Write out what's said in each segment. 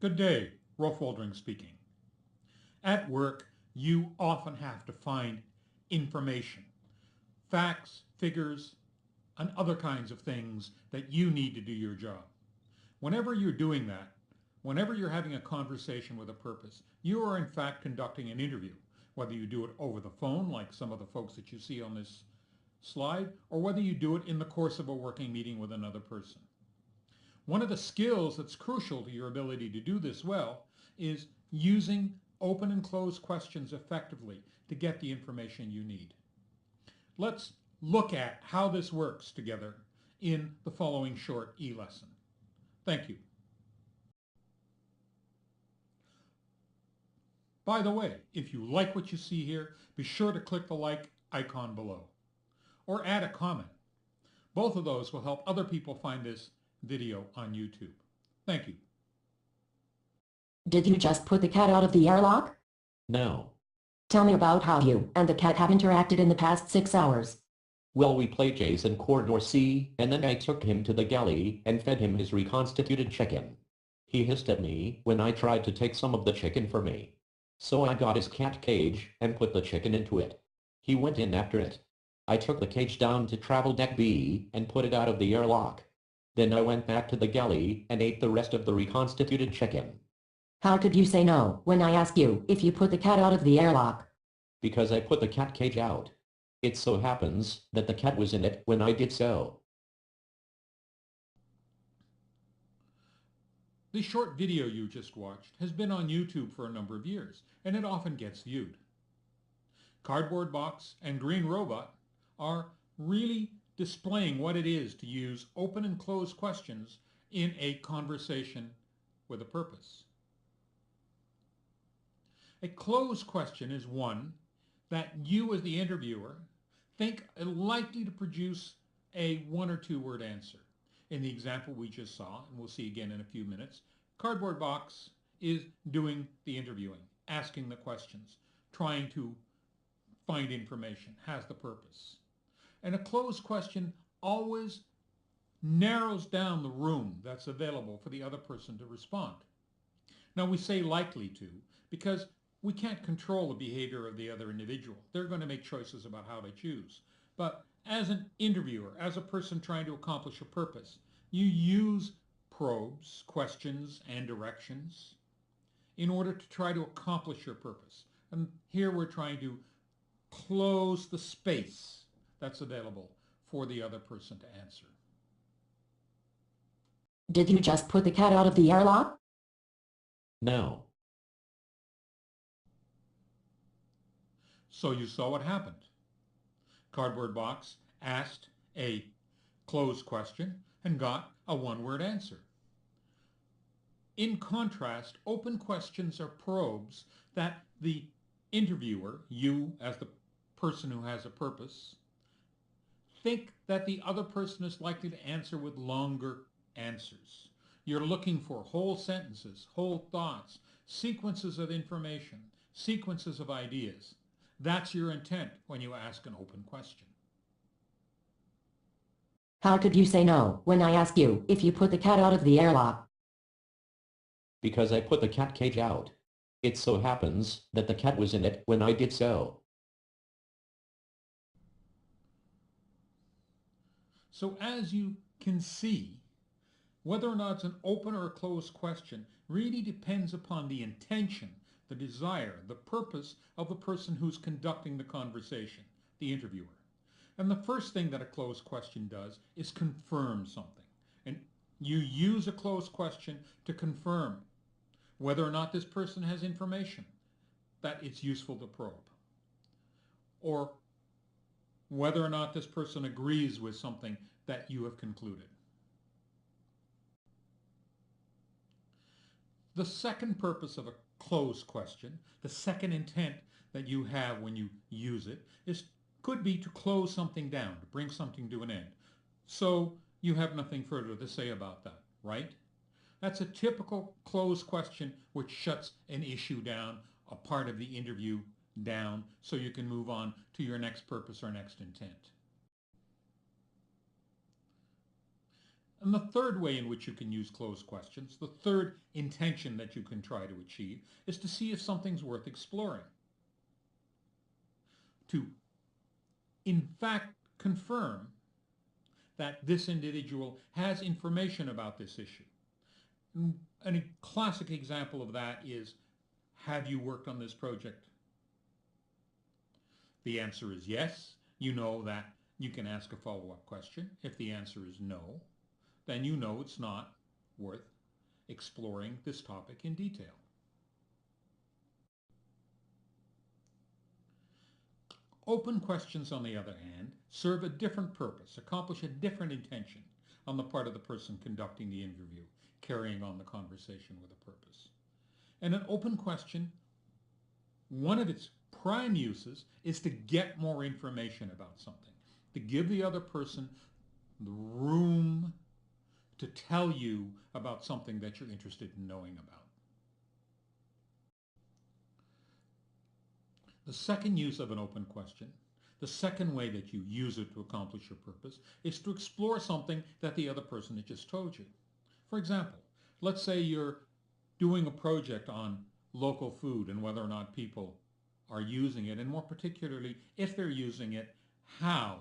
Good day, Roelf speaking. At work, you often have to find information, facts, figures, and other kinds of things that you need to do your job. Whenever you're doing that, whenever you're having a conversation with a purpose, you are in fact conducting an interview, whether you do it over the phone, like some of the folks that you see on this slide, or whether you do it in the course of a working meeting with another person. One of the skills that's crucial to your ability to do this well is using open and closed questions effectively to get the information you need. Let's look at how this works together in the following short e-lesson. Thank you. By the way, if you like what you see here, be sure to click the like icon below or add a comment. Both of those will help other people find this video on YouTube. Thank you. Did you just put the cat out of the airlock? No. Tell me about how you and the cat have interacted in the past 6 hours. Well, we played Jason Corridor C, and then I took him to the galley and fed him his reconstituted chicken. He hissed at me when I tried to take some of the chicken for me. So I got his cat cage and put the chicken into it. He went in after it. I took the cage down to travel deck B and put it out of the airlock. Then I went back to the galley and ate the rest of the reconstituted chicken. How could you say no when I asked you if you put the cat out of the airlock? Because I put the cat cage out. It so happens that the cat was in it when I did so. The short video you just watched has been on YouTube for a number of years, and it often gets viewed. Cardboard Box and Green Robot are really displaying what it is to use open and closed questions in a conversation with a purpose. A closed question is one that you as the interviewer think are likely to produce a 1 or 2 word answer. In the example we just saw, and we'll see again in a few minutes, Cardboard Box is doing the interviewing, asking the questions, trying to find information, has the purpose. And a closed question always narrows down the room that's available for the other person to respond. Now we say likely to because we can't control the behavior of the other individual. They're going to make choices about how they choose. But as an interviewer, as a person trying to accomplish a purpose, you use probes, questions, and directions in order to try to accomplish your purpose. And here we're trying to close the space that's available for the other person to answer. Did you just put the cat out of the airlock? No. So you saw what happened. Cardboard Box asked a closed question and got a 1-word answer. In contrast, open questions are probes that the interviewer, you as the person who has a purpose, think that the other person is likely to answer with longer answers. You're looking for whole sentences, whole thoughts, sequences of information, sequences of ideas. That's your intent when you ask an open question. How could you say no when I asked you if you put the cat out of the airlock? Because I put the cat cage out. It so happens that the cat was in it when I did so. So as you can see, whether or not it's an open or a closed question really depends upon the intention, the desire, the purpose of the person who's conducting the conversation, the interviewer. And the first thing that a closed question does is confirm something. And you use a closed question to confirm whether or not this person has information that it's useful to probe, or whether or not this person agrees with something that you have concluded. The second purpose of a closed question, the second intent that you have when you use it, could be to close something down, to bring something to an end. So you have nothing further to say about that, right? That's a typical closed question which shuts an issue down, a part of the interview down, so you can move on to your next purpose or next intent. And the third way in which you can use closed questions, the third intention that you can try to achieve, is to see if something's worth exploring. To, in fact, confirm that this individual has information about this issue. And a classic example of that is, have you worked on this project? The answer is yes. You know that you can ask a follow-up question. If the answer is no, then you know it's not worth exploring this topic in detail. Open questions, on the other hand, serve a different purpose, accomplish a different intention on the part of the person conducting the interview, carrying on the conversation with a purpose. And an open question, one of its prime uses is to get more information about something, to give the other person the room to tell you about something that you're interested in knowing about. The second use of an open question, the second way that you use it to accomplish your purpose, is to explore something that the other person has just told you. For example, let's say you're doing a project on local food and whether or not people are using it, and more particularly, if they're using it, how.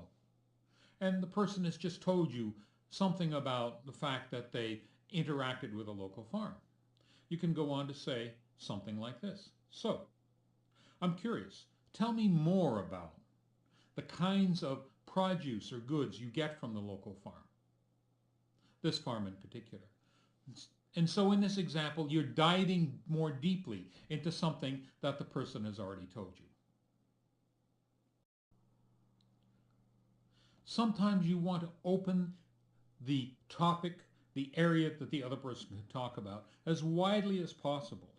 And the person has just told you something about the fact that they interacted with a local farm. You can go on to say something like this. So, I'm curious, tell me more about the kinds of produce or goods you get from the local farm, this farm in particular. And so in this example, you're diving more deeply into something that the person has already told you. Sometimes you want to open the topic, the area that the other person can talk about, as widely as possible.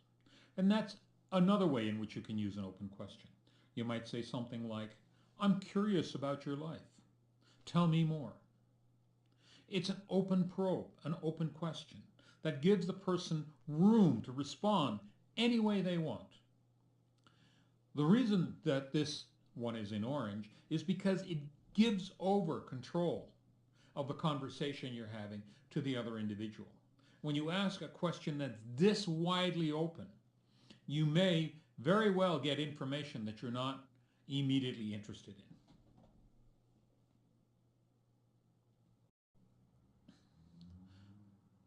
And that's another way in which you can use an open question. You might say something like, I'm curious about your life. Tell me more. It's an open probe, an open question that gives the person room to respond any way they want. The reason that this one is in orange is because it gives over control of the conversation you're having to the other individual. When you ask a question that's this widely open, you may very well get information that you're not immediately interested in.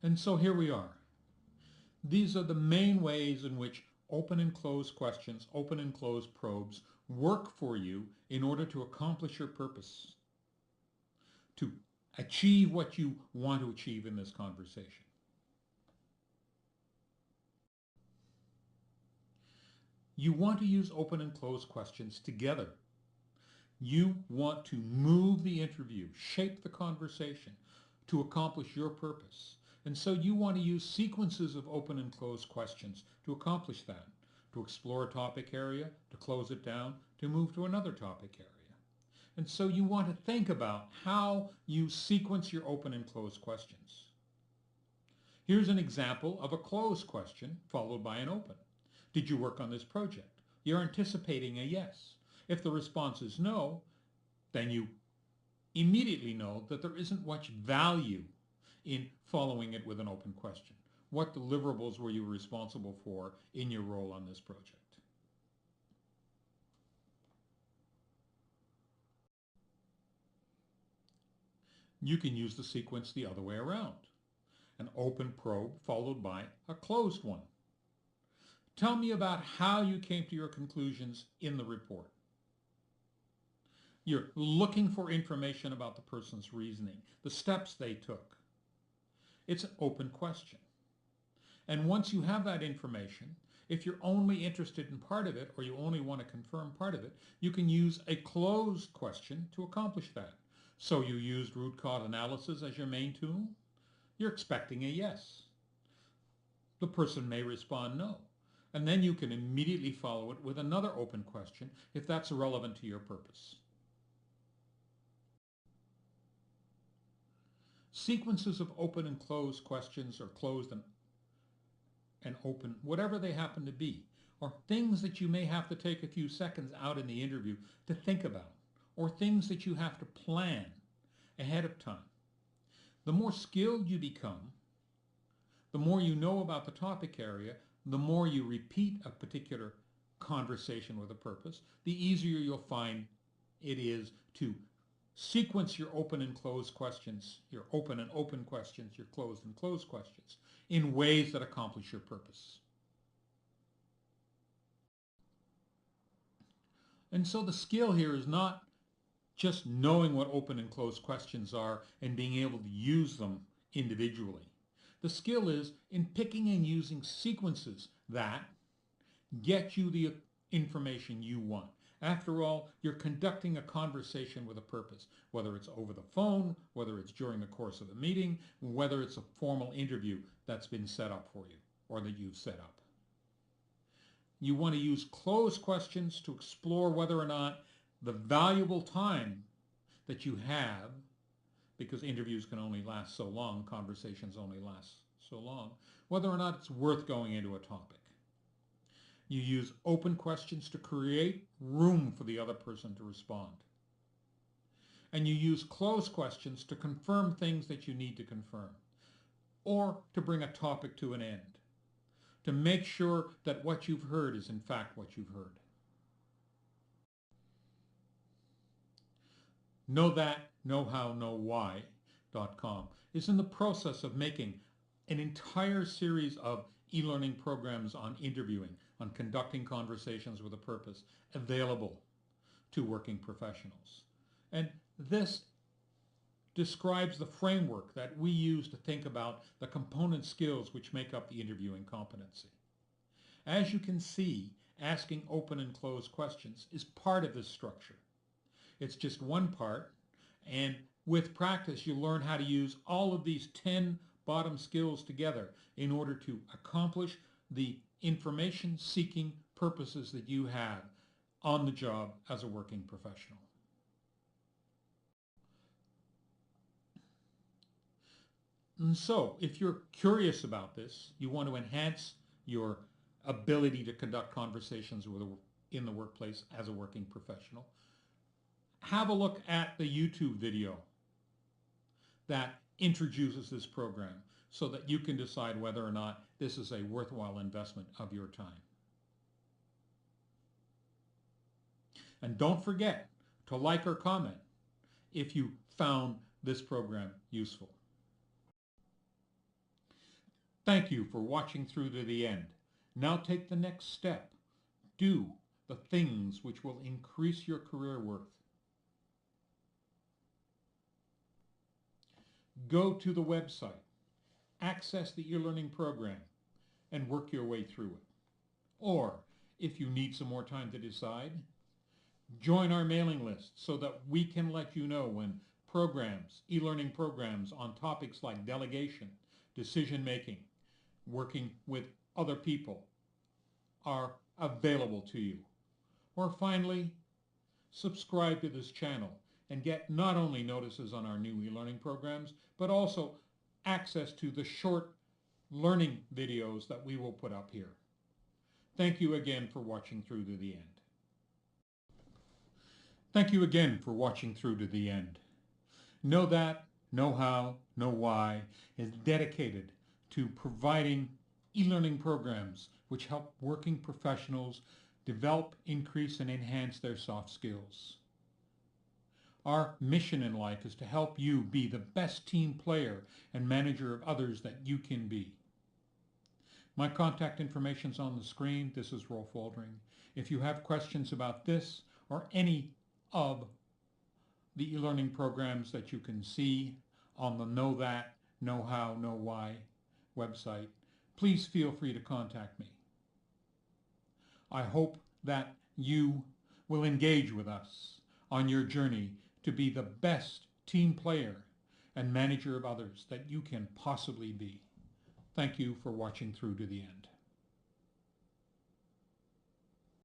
And so here we are. These are the main ways in which open and closed questions, open and closed probes work for you in order to accomplish your purpose, to achieve what you want to achieve in this conversation. You want to use open and closed questions together. You want to move the interview, shape the conversation to accomplish your purpose. And so you want to use sequences of open and closed questions to accomplish that, to explore a topic area, to close it down, to move to another topic area. And so you want to think about how you sequence your open and closed questions. Here's an example of a closed question followed by an open. Did you work on this project? You're anticipating a yes. If the response is no, then you immediately know that there isn't much value in following it with an open question. What deliverables were you responsible for in your role on this project? You can use the sequence the other way around. An open probe followed by a closed one. Tell me about how you came to your conclusions in the report. You're looking for information about the person's reasoning, the steps they took. It's an open question. And once you have that information, if you're only interested in part of it or you only want to confirm part of it, you can use a closed question to accomplish that. So you used root cause analysis as your main tool. You're expecting a yes. The person may respond no. And then you can immediately follow it with another open question if that's relevant to your purpose. Sequences of open and closed questions, or closed and open, whatever they happen to be, are things that you may have to take a few seconds out in the interview to think about, or things that you have to plan ahead of time. The more skilled you become, the more you know about the topic area, the more you repeat a particular conversation with a purpose, the easier you'll find it is to sequence your open and closed questions, your open and open questions, your closed and closed questions, in ways that accomplish your purpose. And so the skill here is not just knowing what open and closed questions are and being able to use them individually. The skill is in picking and using sequences that get you the information you want. After all, you're conducting a conversation with a purpose, whether it's over the phone, whether it's during the course of a meeting, whether it's a formal interview that's been set up for you or that you've set up. You want to use closed questions to explore whether or not the valuable time that you have, because interviews can only last so long, conversations only last so long, whether or not it's worth going into a topic. You use open questions to create room for the other person to respond. And you use closed questions to confirm things that you need to confirm, or to bring a topic to an end, to make sure that what you've heard is in fact what you've heard. Know That, Know How, Know Why.com is in the process of making an entire series of e-learning programs on interviewing, on conducting conversations with a purpose, available to working professionals. And this describes the framework that we use to think about the component skills which make up the interviewing competency. As you can see, asking open and closed questions is part of this structure. It's just one part, and with practice you learn how to use all of these 10 bottom skills together in order to accomplish the information-seeking purposes that you have on the job as a working professional. And so, if you're curious about this, you want to enhance your ability to conduct conversations in the workplace as a working professional, have a look at the YouTube video that introduces this program so that you can decide whether or not this is a worthwhile investment of your time. And don't forget to like or comment if you found this program useful. Thank you for watching through to the end. Now take the next step. Do the things which will increase your career worth. Go to the website, access the e-learning program, and work your way through it. Or, if you need some more time to decide, join our mailing list so that we can let you know when programs, e-learning programs on topics like delegation, decision-making, working with other people are available to you. Or finally, subscribe to this channel and get not only notices on our new e-learning programs, but also access to the short learning videos that we will put up here. Thank you again for watching through to the end. Thank you again for watching through to the end. Know That, Know How, Know Why is dedicated to providing e-learning programs which help working professionals develop, increase, and enhance their soft skills. Our mission in life is to help you be the best team player and manager of others that you can be. My contact information is on the screen. This is Roelf Waldring. If you have questions about this or any of the e-learning programs that you can see on the Know That, Know How, Know Why website, please feel free to contact me. I hope that you will engage with us on your journey to be the best team player and manager of others that you can possibly be. Thank you for watching through to the end.